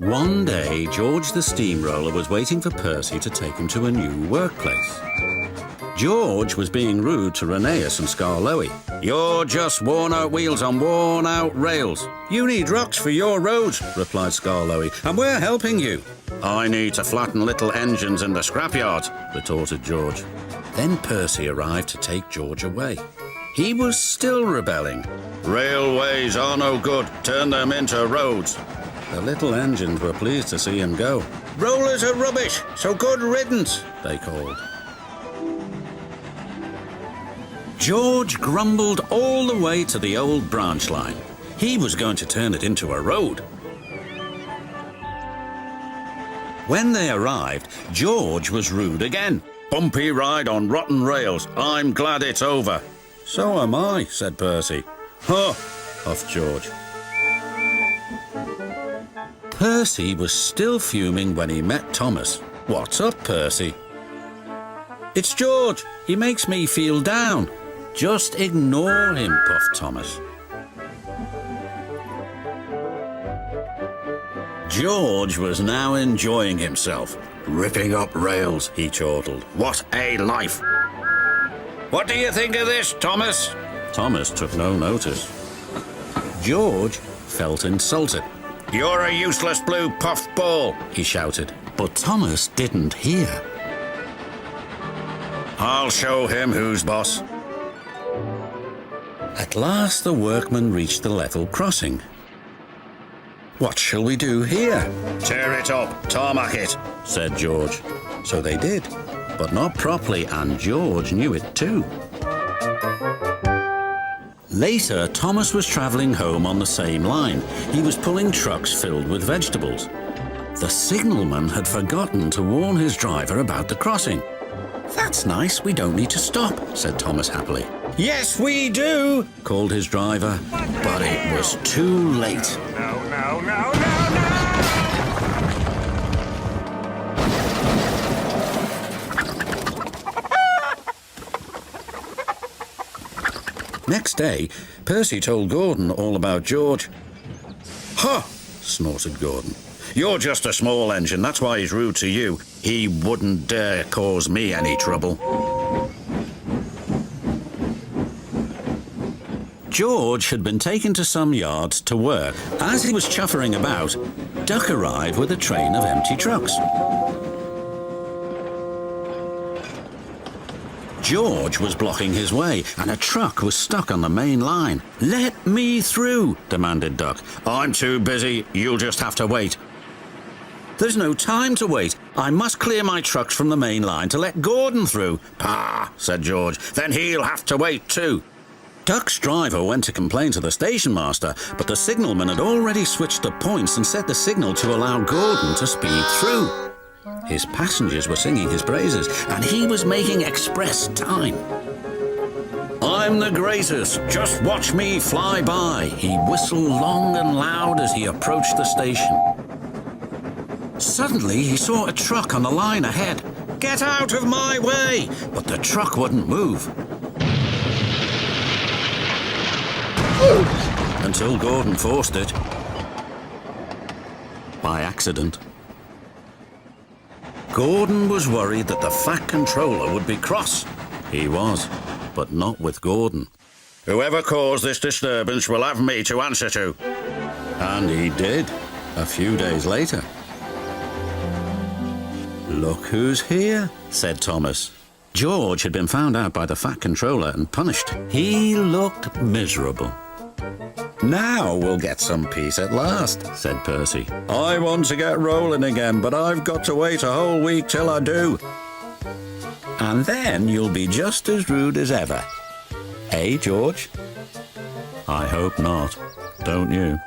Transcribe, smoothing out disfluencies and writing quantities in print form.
One day, George the steamroller was waiting for Percy to take him to a new workplace. George was being rude to Rheneas and Skarloey. "You're just worn-out wheels on worn-out rails. You need rocks for your roads," replied Skarloey, "and we're helping you." "I need to flatten little engines in the scrapyard," retorted George. Then Percy arrived to take George away. He was still rebelling. "Railways are no good. Turn them into roads." The little engines were pleased to see him go. "Rollers are rubbish, so good riddance," they called. George grumbled all the way to the old branch line. He was going to turn it into a road. When they arrived, George was rude again. "Bumpy ride on rotten rails. I'm glad it's over." "So am I," said Percy. "Huh," huffed George. Percy was still fuming when he met Thomas. "What's up, Percy?" "It's George. He makes me feel down." "Just ignore him," puffed Thomas. George was now enjoying himself. "Ripping up rails," he chortled. "What a life!" "What do you think of this, Thomas?" Thomas took no notice. George felt insulted. "You're a useless blue puffed ball," he shouted. But Thomas didn't hear. "I'll show him who's boss." At last the workmen reached the level crossing. "What shall we do here?" "Tear it up, tarmac it," said George. So they did, but not properly, and George knew it too. Later, Thomas was travelling home on the same line. He was pulling trucks filled with vegetables. The signalman had forgotten to warn his driver about the crossing. "That's nice, we don't need to stop," said Thomas happily. "Yes, we do," called his driver, but it was too late. No. Next day, Percy told Gordon all about George. "Huh," snorted Gordon. "You're just a small engine, that's why he's rude to you. He wouldn't dare cause me any trouble." George had been taken to some yards to work. As he was chuffering about, Duck arrived with a train of empty trucks. George was blocking his way, and a truck was stuck on the main line. "Let me through," demanded Duck. "I'm too busy. You'll just have to wait." "There's no time to wait. I must clear my trucks from the main line to let Gordon through." "Pah," said George. "Then he'll have to wait too." Duck's driver went to complain to the station master, but the signalman had already switched the points and set the signal to allow Gordon to speed through. His passengers were singing his praises, and he was making express time. "I'm the greatest, just watch me fly by," he whistled long and loud as he approached the station. Suddenly he saw a truck on the line ahead. "Get out of my way!" But the truck wouldn't move. Until Gordon forced it. By accident. Gordon was worried that the Fat Controller would be cross. He was, but not with Gordon. "Whoever caused this disturbance will have me to answer to." And he did, a few days later. "Look who's here," said Thomas. George had been found out by the Fat Controller and punished. He looked miserable. "Now we'll get some peace at last," said Percy. "I want to get rolling again, but I've got to wait a whole week till I do." "And then you'll be just as rude as ever. Eh, George?" "I hope not, don't you?"